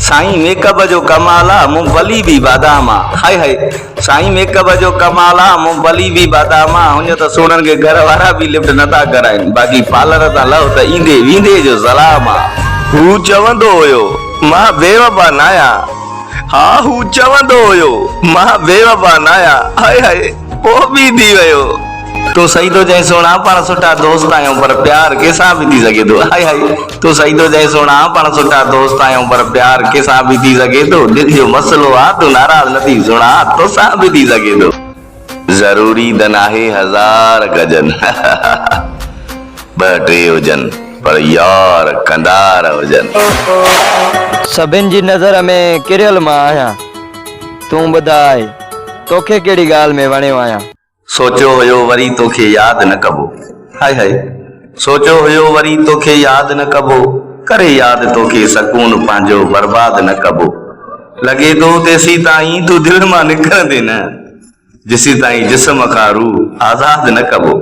साईं मेकअप जो कमाल आहे मूंगफली भी बादाम आहे। हाय हाय साईं मेकअप जो कमाल आहे मूंगफली भी बादाम आहे। हुन त सोननि खे घर वारा भी लिफ्ट नथा कराइनि, बाक़ी पार्लर तां लहो त ईंदे वेंदे जो सलाम आहे। हू चवंदो हुयो मां बेवफा न आहियां। हा हू चवंदो हुयो मां बेवफा न आहियां। हाय हाय पोइ बि थी वियो। तो सही तो चई सोना पाण सुठा दोस्त आहियूं पर प्यार कंहिंसां बि थी सघे थो। हाय हाय तो सही तो चई सोना पाण सुठा दोस्त आहियूं पर प्यार कंहिंसां बि थी सघे थो। दिल जो मसलो आहे तूं नाराज़ न थी सोना, तोसां बि थी सघे थो। ज़रूरी त नाहे हज़ार गजन ॿ टे हुजनि पर यार कंदार हुजनि। सभिनि जी नज़र में किरियल मां आहियां, तूं ॿुधाए तोखे कहिड़ी ॻाल्हि में वणियो आहियां। सोचो हुयो वरी तोखे यादि न कबो। हाय हाय सोचो हुयो वरी तोखे यादि न कबो, करे यादि तोखे सकून पंहिंजो बर्बाद न कबो। लॻे थो तेसी ताईं तूं दिलि मां निकिरंदे न, जिसी ताईं जिस्म खां रूह आज़ाद न कबो।